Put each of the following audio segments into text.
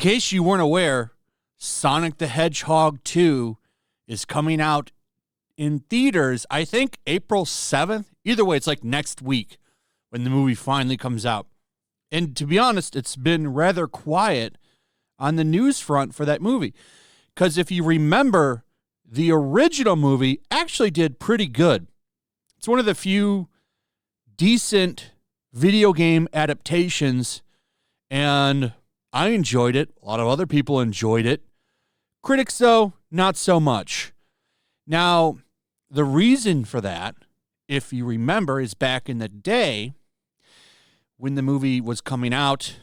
case you weren't aware, Sonic the Hedgehog 2 is coming out in theaters, I think April 7th. Either way, it's like next week when the movie finally comes out. And to be honest, it's been rather quiet on the news front for that movie. Because if you remember, the original movie actually did pretty good. It's one of the few decent video game adaptations, and I enjoyed it. A lot of other people enjoyed it. Critics, though, not so much. Now, the reason for that, if you remember, is back in the day when the movie was coming out,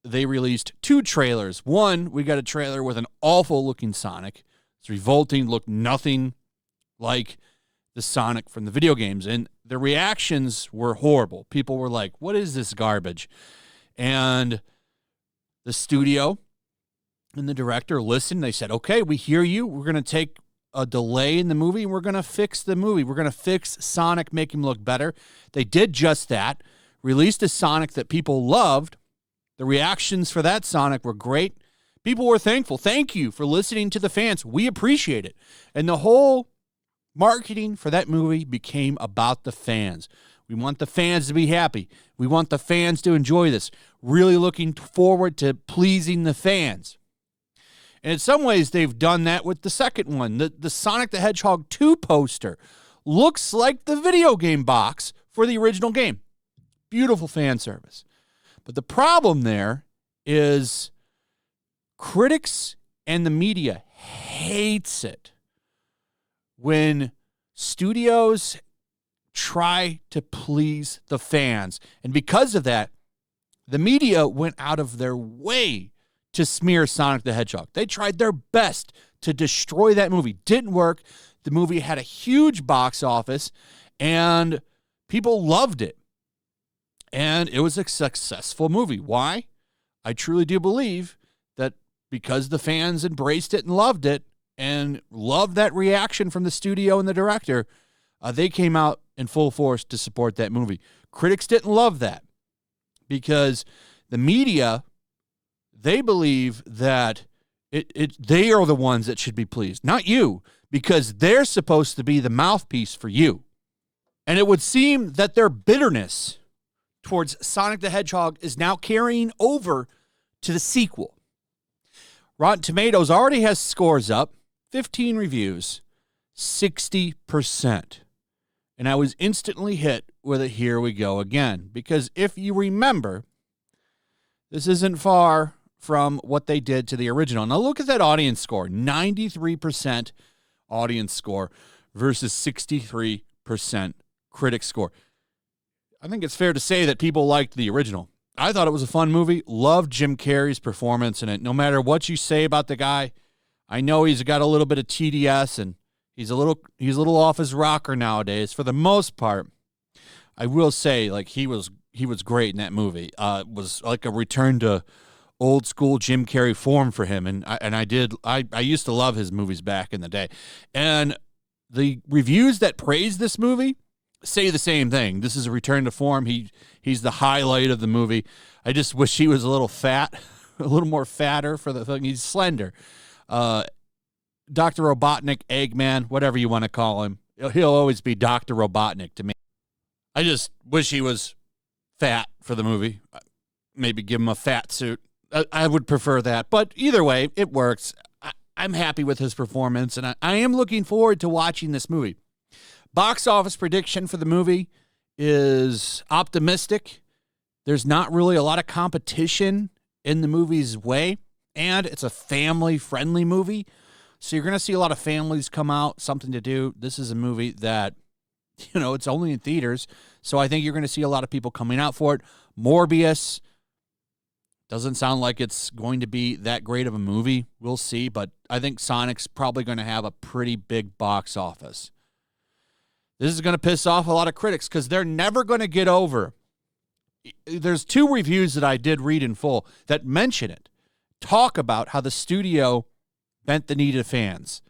they released 2 trailers. One, we got a trailer with an awful-looking Sonic. It's revolting, looked nothing like the Sonic from the video games, and the reactions were horrible. People were like, what is this garbage? And the studio and the director listened. They said, okay, we hear you. We're going to take a delay in the movie, and we're going to fix the movie. We're going to fix Sonic, make him look better. They did just that, released a Sonic that people loved. The reactions for that Sonic were great. People were thankful. Thank you for listening to the fans. We appreciate it. And the whole marketing for that movie became about the fans. We want the fans to be happy. We want the fans to enjoy this. Really looking forward to pleasing the fans. And in some ways, they've done that with the second one. The Sonic the Hedgehog 2 poster looks like the video game box for the original game. Beautiful fan service. But the problem there is critics and the media hates it when studios try to please the fans. And because of that, the media went out of their way to smear Sonic the Hedgehog. They tried their best to destroy that movie. Didn't work. The movie had a huge box office, and people loved it. And it was a successful movie. Why? I truly do believe that because the fans embraced it and loved that reaction from the studio and the director, they came out in full force to support that movie. Critics didn't love that because the media, they believe that they are the ones that should be pleased, not you, because they're supposed to be the mouthpiece for you. And it would seem that their bitterness towards Sonic the Hedgehog is now carrying over to the sequel. Rotten Tomatoes already has scores up, 15 reviews, 60%. And I was instantly hit with a here we go again. Because if you remember, this isn't far from what they did to the original. Now look at that audience score, 93% audience score versus 63% critic score. I think it's fair to say that people liked the original. I thought it was a fun movie. Loved Jim Carrey's performance in it. No matter what you say about the guy, I know he's got a little bit of TDS and he's a little off his rocker nowadays. For the most part, I will say like he was great in that movie. It was like a return to old school Jim Carrey form for him, and I used to love his movies back in the day. And the reviews that praise this movie say the same thing. This is a return to form. He's the highlight of the movie. I just wish he was a little fat, a little more fatter for the thing. He's slender. Dr. Robotnik, Eggman, whatever you want to call him. He'll always be Dr. Robotnik to me. I just wish he was fat for the movie. Maybe give him a fat suit. I would prefer that. But either way, it works. I'm happy with his performance, and I am looking forward to watching this movie. Box office prediction for the movie is optimistic. There's not really a lot of competition in the movie's way, and it's a family-friendly movie. So you're going to see a lot of families come out, something to do. This is a movie that, it's only in theaters, so I think you're going to see a lot of people coming out for it. Morbius doesn't sound like it's going to be that great of a movie. We'll see, but I think Sonic's probably going to have a pretty big box office. This is going to piss off a lot of critics because they're never going to get over. There's 2 reviews that I did read in full that mention it, talk about how the studio bent the knee to fans.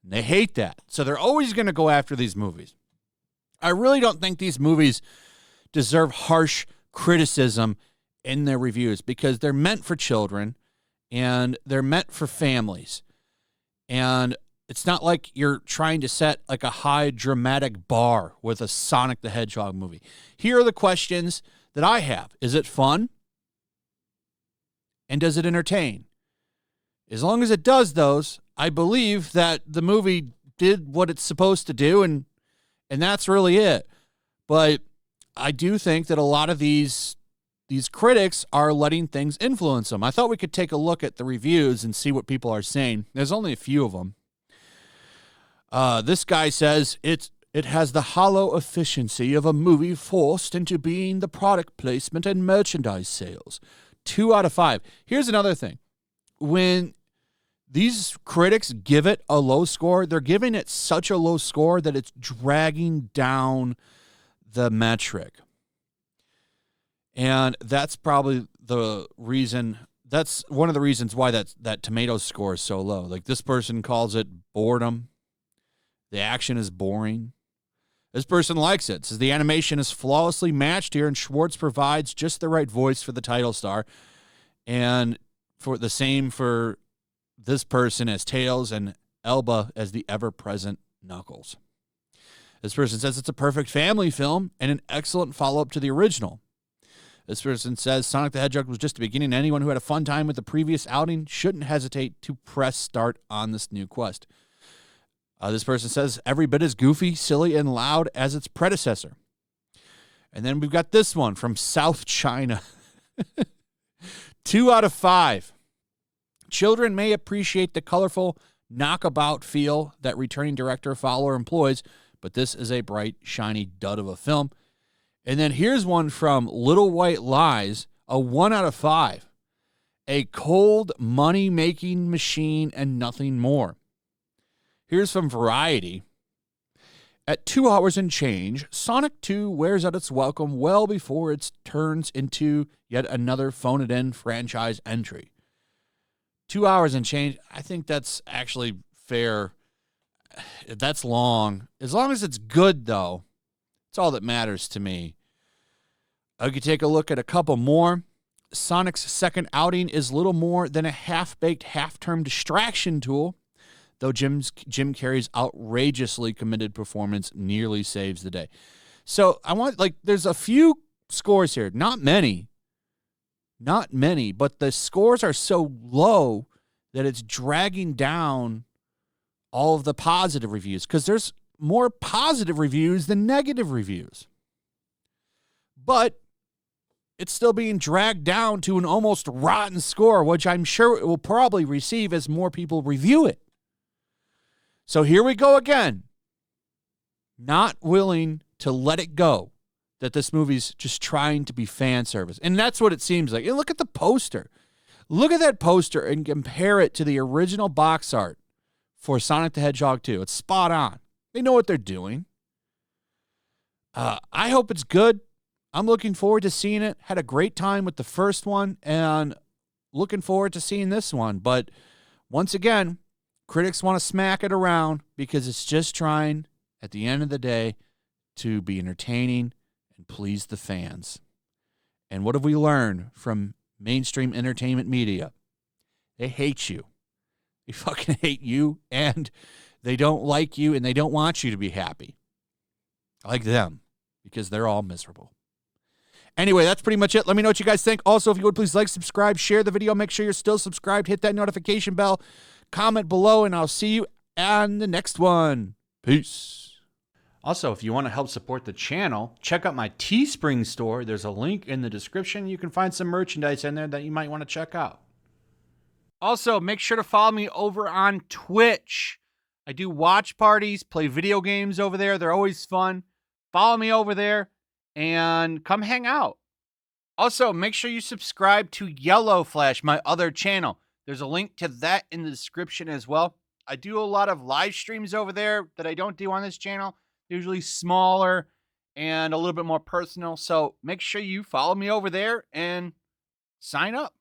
And they hate that. So they're always going to go after these movies. I really don't think these movies deserve harsh criticism in their reviews because they're meant for children and they're meant for families. And it's not like you're trying to set like a high dramatic bar with a Sonic the Hedgehog movie. Here are the questions that I have. Is it fun? And does it entertain? As long as it does those, I believe that the movie did what it's supposed to do, and that's really it. But I do think that a lot of these critics are letting things influence them. I thought we could take a look at the reviews and see what people are saying. There's only a few of them. This guy says it has the hollow efficiency of a movie forced into being the product placement and merchandise sales. 2 out of 5. Here's another thing. When these critics give it a low score, they're giving it such a low score that it's dragging down the metric. And that's probably the reason. That's one of the reasons why that tomato score is so low. Like, this person calls it boredom. The action is boring. This person likes it. Says the animation is flawlessly matched here, and Schwartz provides just the right voice for the title star. And for the same for this person as Tails, and Elba as the ever-present Knuckles. This person says it's a perfect family film and an excellent follow-up to the original. This person says Sonic the Hedgehog was just the beginning. Anyone who had a fun time with the previous outing shouldn't hesitate to press start on this new quest. This person says every bit as goofy, silly, and loud as its predecessor. And then we've got this one from South China. 2 out of 5. Children may appreciate the colorful knockabout feel that returning director Fowler employs, but this is a bright, shiny dud of a film. And then here's one from Little White Lies, a 1 out of 5. A cold, money-making machine and nothing more. Here's from Variety. At 2 hours and change, Sonic 2 wears out its welcome well before it turns into yet another phone-it-in franchise entry. 2 hours and change, I think that's actually fair. That's long. As long as it's good, though, it's all that matters to me. I could take a look at a couple more. Sonic's second outing is little more than a half-baked, half-term distraction tool, though Jim Carrey's outrageously committed performance nearly saves the day. So there's a few scores here, not many, but the scores are so low that it's dragging down all of the positive reviews, because there's more positive reviews than negative reviews. But it's still being dragged down to an almost rotten score, which I'm sure it will probably receive as more people review it. So here we go again. Not willing to let it go that this movie's just trying to be fan service. And that's what it seems like. And look at the poster. Look at that poster and compare it to the original box art for Sonic the Hedgehog 2. It's spot on. They know what they're doing. I hope it's good. I'm looking forward to seeing it. Had a great time with the first one and looking forward to seeing this one. But once again, critics want to smack it around because it's just trying, at the end of the day, to be entertaining and please the fans. And what have we learned from mainstream entertainment media? They hate you. They fucking hate you, and they don't like you, and they don't want you to be happy. I like them because they're all miserable. Anyway, that's pretty much it. Let me know what you guys think. Also, if you would, please like, subscribe, share the video. Make sure you're still subscribed. Hit that notification bell. Comment below, and I'll see you on the next one. Peace. Also, if you want to help support the channel, check out my Teespring store. There's a link in the description. You can find some merchandise in there that you might want to check out. Also, make sure to follow me over on Twitch. I do watch parties, play video games over there. They're always fun. Follow me over there and come hang out. Also, make sure you subscribe to YellowFlash, my other channel. There's a link to that in the description as well. I do a lot of live streams over there that I don't do on this channel. They're usually smaller and a little bit more personal. So make sure you follow me over there and sign up.